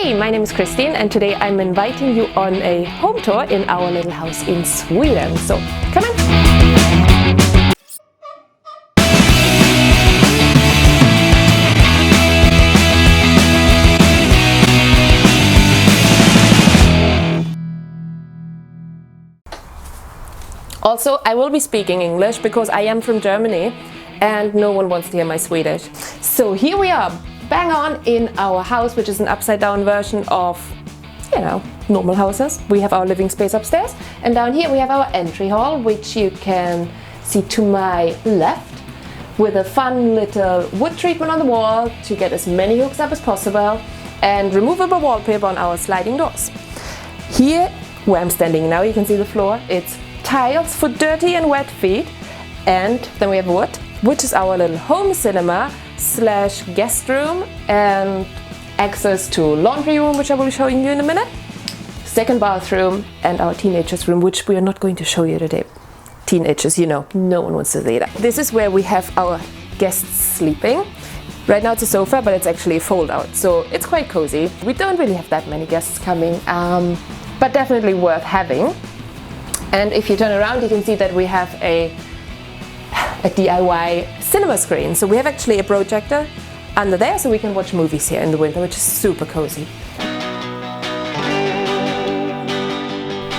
Hey, my name is Christin and today I'm inviting you on a home tour in our little house in Sweden. So, come on! Also, I will be speaking English because I am from Germany and no one wants to hear my Swedish. So here we are, bang on in our house, which is an upside down version of, you know, normal houses. We have our living space upstairs, and down here we have our entry hall, which you can see to my left, with a fun little wood treatment on the wall to get as many hooks up as possible, and removable wallpaper on our sliding doors. Here, where I'm standing now, you can see the floor. It's tiles for dirty and wet feet, and then we have wood, which is our little home cinema slash guest room and access to laundry room, which I will be showing you in a minute, second bathroom, and our teenagers room, which we are not going to show you today. Teenagers, you know, no one wants to see that. This is where we have our guests sleeping. Right now it's a sofa, but it's actually a fold out, so it's quite cozy. We don't really have that many guests coming, but definitely worth having. And if you turn around, you can see that we have a DIY cinema screen. So we have actually a projector under there, so we can watch movies here in the winter, which is super cozy.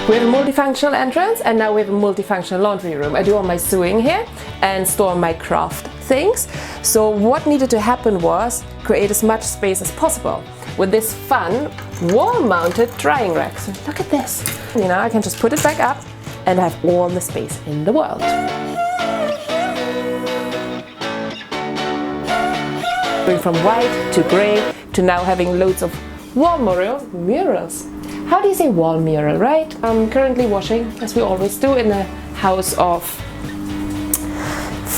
We have a multifunctional entrance, and now we have a multifunctional laundry room. I do all my sewing here and store my craft things. So what needed to happen was create as much space as possible with this fun wall-mounted drying rack. So look at this. You know, I can just put it back up and have all the space in the world. Going from white to grey to now having loads of wall murals. How do you say wall mural, right? I'm currently washing, as we always do, in a house of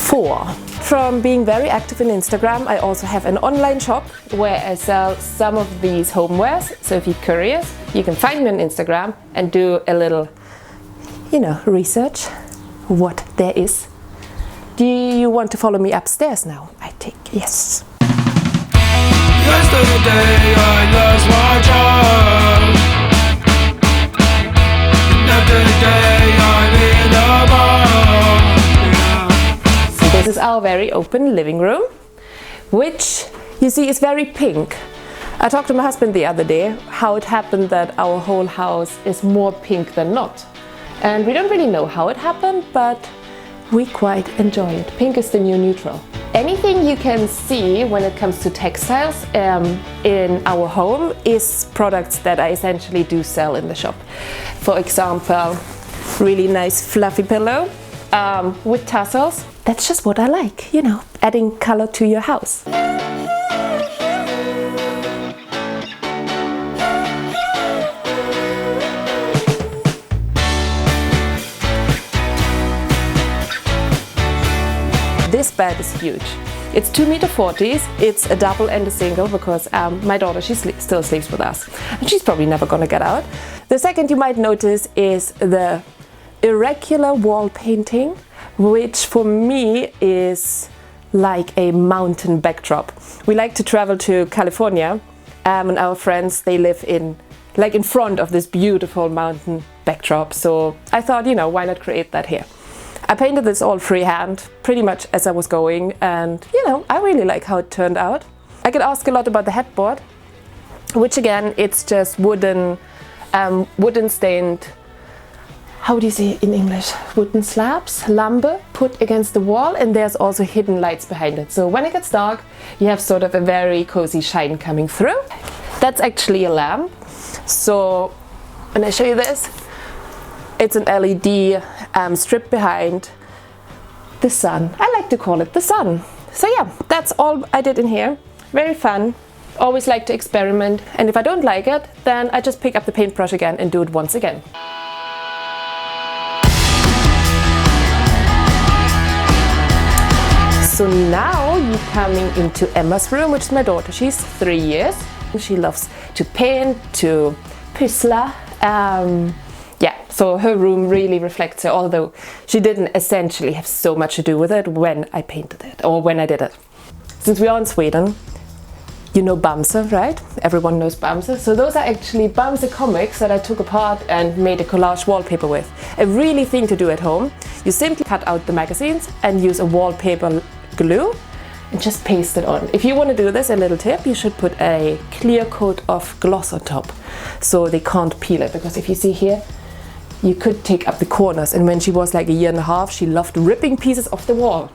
4. From being very active in Instagram, I also have an online shop where I sell some of these homewares. So if you're curious, you can find me on Instagram and do a little, you know, research what there is. Do you want to follow me upstairs now? I think yes. Yesterday I lost my job. Today I'm in a bar. So this is our very open living room, which you see is very pink. I talked to my husband the other day how it happened that our whole house is more pink than not. And we don't really know how it happened, but we quite enjoy it. Pink is the new neutral. Anything you can see when it comes to textiles in our home is products that I essentially do sell in the shop. For example, really nice fluffy pillow with tassels. That's just what I like, you know, adding color to your house. This bed is huge. It's 2.40 meters. It's a double and a single because my daughter, she still sleeps with us. And she's probably never gonna get out. The second you might notice is the irregular wall painting, which for me is like a mountain backdrop. We like to travel to California and our friends, they live in front of this beautiful mountain backdrop. So I thought, you know, why not create that here? I painted this all freehand, pretty much as I was going, and you know, I really like how it turned out. I get asked a lot about the headboard, which again, it's just wooden stained, how do you say in English? Wooden slabs, lumber, put against the wall, and there's also hidden lights behind it. So when it gets dark, you have sort of a very cozy shine coming through. That's actually a lamp. So when I show you this, it's an LED strip behind the sun. I like to call it the sun. So yeah, that's all I did in here. Very fun. Always like to experiment. And if I don't like it, then I just pick up the paintbrush again and do it once again. So now you're coming into Emma's room, which is my daughter. She's 3 years. She loves to paint, to puzzle. Yeah, so her room really reflects her, although she didn't essentially have so much to do with it when I painted it, or when I did it. Since we are in Sweden, You know Bamse, right? Everyone knows Bamse. So those are actually Bamse comics that I took apart and made a collage wallpaper with. A really thing to do at home. You simply cut out the magazines and use a wallpaper glue and just paste it on. If you want to do this, a little tip, you should put a clear coat of gloss on top so they can't peel it, because if you see here, you could take up the corners. And when she was like 1.5 years, she loved ripping pieces off the wall,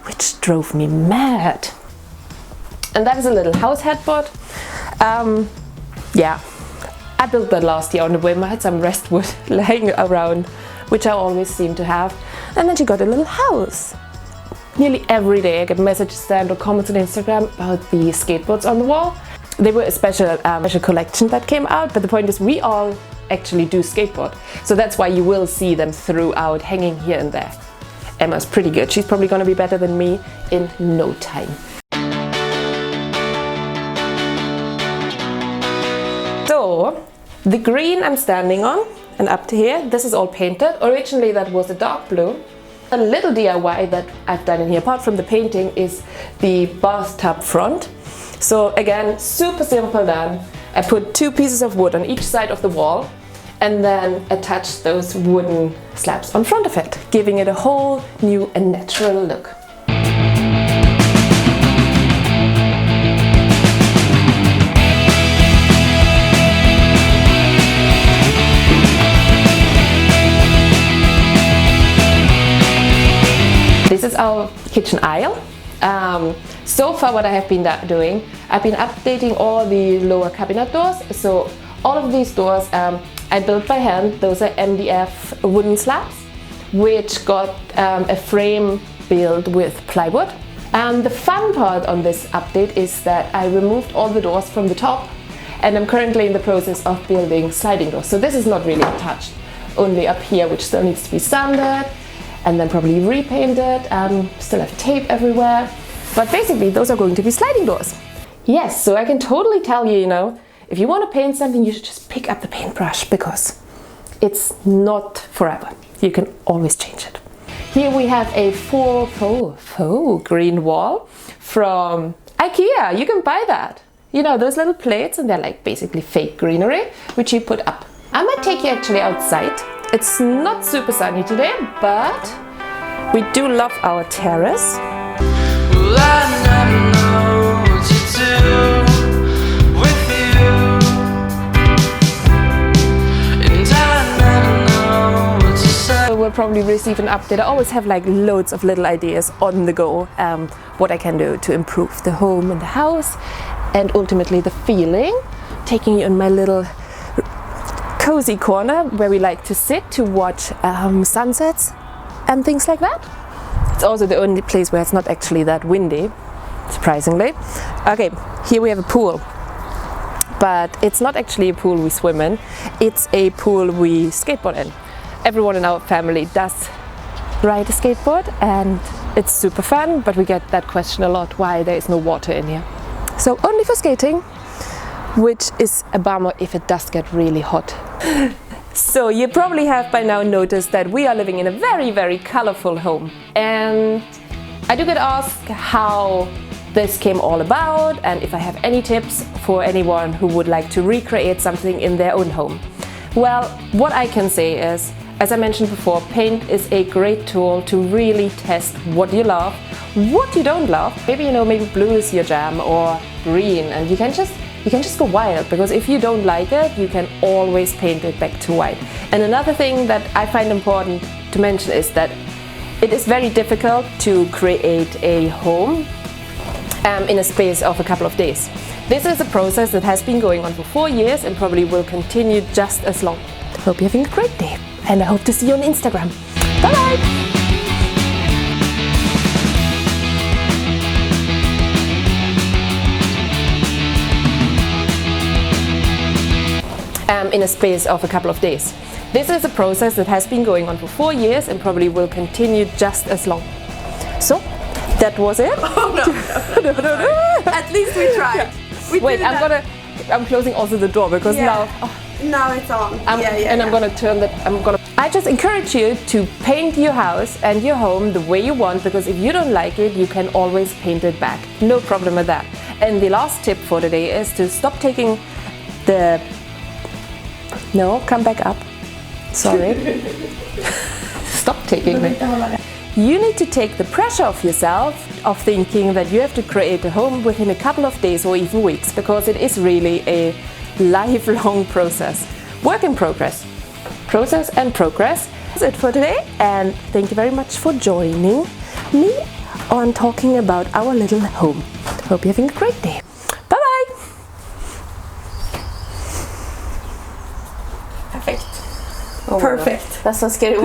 which drove me mad. And that is a little house headboard. Yeah, I built that last year on a whim. I had some restwood lying around, which I always seem to have. And then she got a little house. Nearly every day I get messages and or comments on Instagram about the skateboards on the wall. They were a special collection that came out, but the point is we all actually do skateboard. So that's why you will see them throughout, hanging here and there. Emma's pretty good. She's probably going to be better than me in no time. So, the green I'm standing on and up to here, this is all painted. Originally that was a dark blue. A little DIY that I've done in here, apart from the painting, is the bathtub front. So again, super simple done. I put 2 pieces of wood on each side of the wall and then attached those wooden slabs on front of it, giving it a whole new and natural look. This is our kitchen aisle. So far what I have been doing, I've been updating all the lower cabinet doors. So all of these doors I built by hand. Those are MDF wooden slabs, which got a frame built with plywood. And the fun part on this update is that I removed all the doors from the top, and I'm currently in the process of building sliding doors. So this is not really touched, only up here, which still needs to be sanded and then probably repainted. Still have tape everywhere, but basically those are going to be sliding doors. Yes, so I can totally tell you, if you want to paint something, you should just pick up the paintbrush, because it's not forever. You can always change it. Here we have a faux green wall from IKEA. You can buy that. Those little plates, and they're like basically fake greenery, which you put up. I might take you actually outside. It's not super sunny today, but we do love our terrace. Well, I never know what to do with you, and I never know what to say. We'll probably receive an update. I always have like loads of little ideas on the go, what I can do to improve the home and the house, and ultimately the feeling. Taking you in my little cozy corner where we like to sit to watch sunsets and things like that. It's also the only place where it's not actually that windy, surprisingly. Okay, here we have a pool, but it's not actually a pool we swim in, it's a pool we skateboard in. Everyone in our family does ride a skateboard and it's super fun, but we get that question a lot, why there is no water in here. So only for skating, which is a bummer if it does get really hot. So you probably have by now noticed that we are living in a very, very colorful home. And I do get asked how this came all about and if I have any tips for anyone who would like to recreate something in their own home. Well, what I can say is, as I mentioned before, paint is a great tool to really test what you love, what you don't love. Maybe, maybe blue is your jam or green, and you can just go wild, because if you don't like it, you can always paint it back to white. And another thing that I find important to mention is that it is very difficult to create a home in a space of a couple of days. This is a process that has been going on for 4 years and probably will continue just as long. Hope you're having a great day, and I hope to see you on Instagram. Bye bye! In a space of a couple of days. This is a process that has been going on for 4 years and probably will continue just as long. So, that was it. Oh no. At least we tried. We Wait, I'm closing also the door, because now it's on. I'm gonna turn that. I just encourage you to paint your house and your home the way you want, because if you don't like it, you can always paint it back. No problem with that. And the last tip for today is to stop taking the... No, come back up. Sorry. Stop taking me. You need to take the pressure off yourself of thinking that you have to create a home within a couple of days or even weeks, because it is really a lifelong process. Work in progress. Process and progress. That's it for today, and thank you very much for joining me on talking about our little home. Hope you're having a great day. Bye-bye! Perfect. Oh, Perfect. that's so scary.